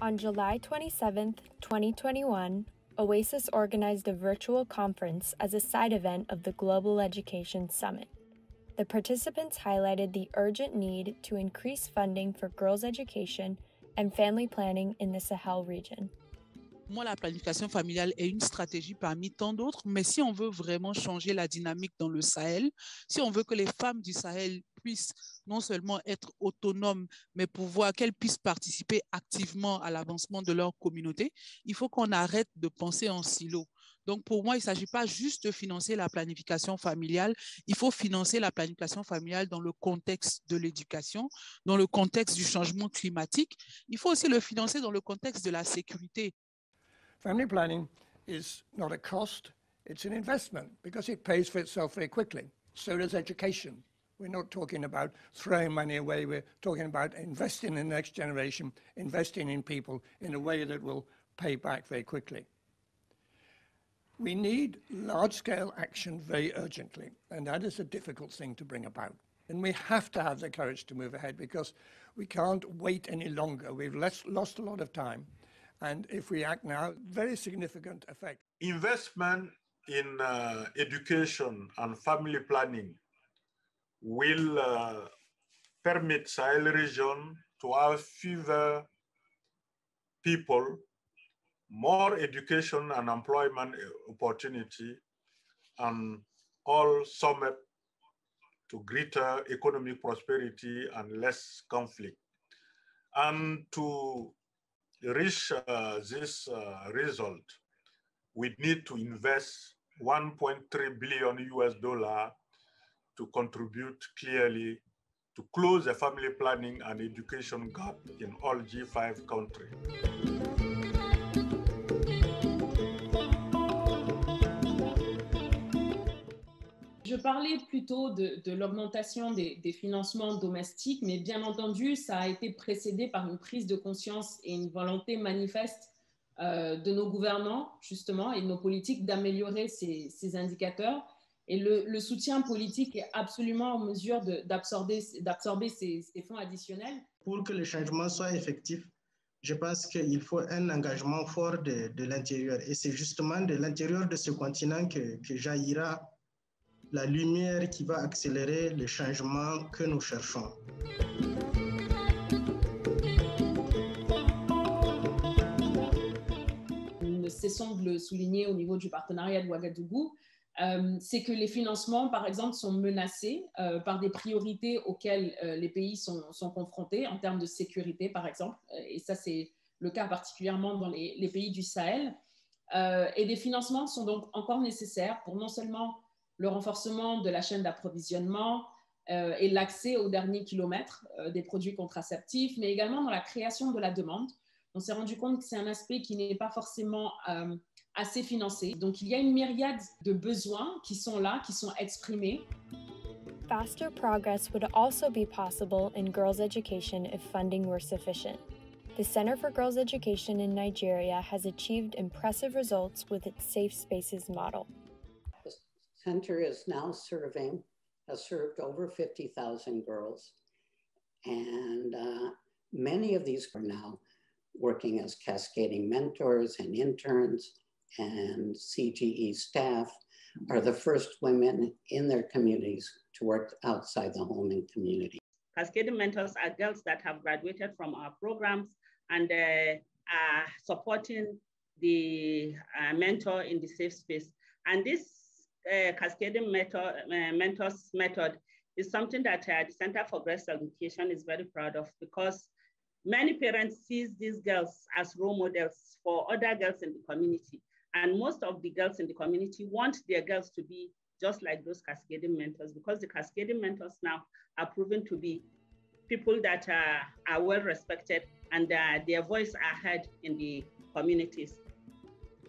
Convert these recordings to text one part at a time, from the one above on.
On July 27, 2021, Oasis organized a virtual conference as a side event of the Global Education Summit. The participants highlighted the urgent need to increase funding for girls' education and family planning in the Sahel region. Moi, la planification familiale est une stratégie parmi tant d'autres, mais si on veut vraiment changer la dynamique dans le Sahel, si on veut que les femmes du Sahel puissent non seulement être autonomes, mais qu'elles puissent participer activement à l'avancement de leur communauté, il faut qu'on arrête de penser en silo. Donc, pour moi, il ne s'agit pas juste de financer la planification familiale, il faut financer la planification familiale dans le contexte de l'éducation, dans le contexte du changement climatique. Il faut aussi le financer dans le contexte de la sécurité. Family planning is not a cost, it's an investment because it pays for itself very quickly. So does education. We're not talking about throwing money away, we're talking about investing in the next generation, investing in people in a way that will pay back very quickly. We need large-scale action very urgently, and that is a difficult thing to bring about. And we have to have the courage to move ahead because we can't wait any longer. We've lost a lot of time. And if we act now, very significant effect. Investment in education and family planning will permit Sahel region to have fewer people, more education and employment opportunity, and all summit to greater economic prosperity and less conflict. And to reach this result, we need to invest $1.3 billion to contribute clearly to close the family planning and education gap in all G5 countries. Je parlais plutôt de l'augmentation des financements domestiques, mais bien entendu, ça a été précédé par une prise de conscience et une volonté manifeste de nos gouvernants, justement, et de nos politiques d'améliorer ces indicateurs. Et le soutien politique est absolument en mesure d'absorber ces fonds additionnels. Pour que le changement soit effectif, je pense qu'il faut un engagement fort de l'intérieur. Et c'est justement de l'intérieur de ce continent que jaillira la lumière qui va accélérer le changement que nous cherchons. Nous ne cessons de le souligner au niveau du partenariat de Ouagadougou, c'est que les financements, par exemple, sont menacés par des priorités auxquelles les pays sont confrontés en termes de sécurité, par exemple. Et ça, c'est le cas particulièrement dans les pays du Sahel. Et des financements sont donc encore nécessaires pour non seulement le renforcement de la chaîne d'approvisionnement et l'accès aux derniers kilomètres des produits contraceptifs, mais également dans la création de la demande. On s'est rendu compte que c'est un aspect qui n'est pas forcément assez financé. Donc, il y a une myriade de besoins qui sont là, qui sont exprimés. Faster progress would also be possible in girls' education if funding were sufficient. The Center for Girls' Education in Nigeria has achieved impressive results with its Safe Spaces model. Center is now has served over 50,000 girls. And many of these are now working as cascading mentors and interns, and CGE staff are the first women in their communities to work outside the home and community. Cascading mentors are girls that have graduated from our programs and are supporting the mentor in the safe space. And this cascading mentors method is something that the Center for Girls' Education is very proud of, because many parents see these girls as role models for other girls in the community. And most of the girls in the community want their girls to be just like those cascading mentors, because the cascading mentors now are proven to be people that are well respected and their voice are heard in the communities.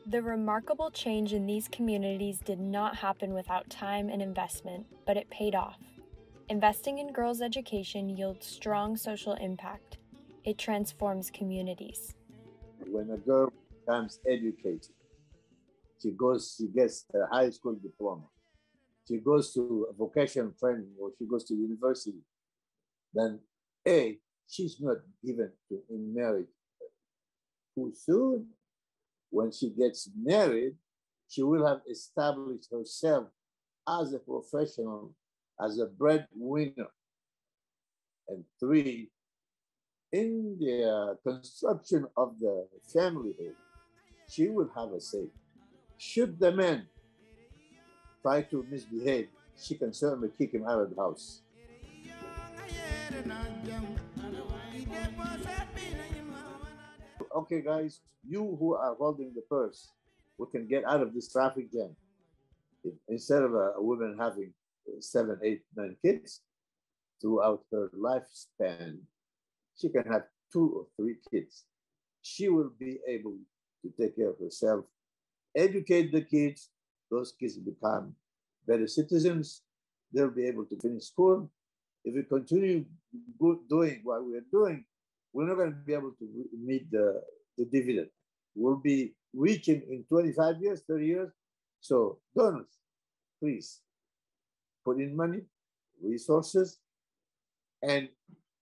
The remarkable change in these communities did not happen without time and investment, but it paid off. Investing in girls' education yields strong social impact. It transforms communities. When a girl becomes educated, she gets a high school diploma, she goes to a vocational training, or she goes to university, then she's not given in marriage who soon, when she gets married, she will have established herself as a professional, as a breadwinner. And 3, in the construction of the family, she will have a say. Should the man try to misbehave, she can certainly kick him out of the house. Okay, guys, you who are holding the purse, we can get out of this traffic jam. Instead of a woman having 7, 8, 9 kids throughout her lifespan, she can have 2 or 3 kids. She will be able to take care of herself, educate the kids. Those kids become better citizens. They'll be able to finish school. If we continue doing what we're doing, we're not going to be able to meet the dividend. We'll be reaching in 25 years, 30 years. So donors, please put in money, resources, and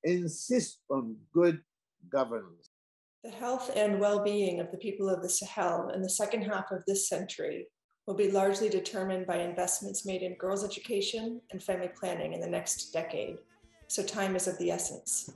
insist on good governance. The health and well-being of the people of the Sahel in the second half of this century will be largely determined by investments made in girls' education and family planning in the next decade. So time is of the essence.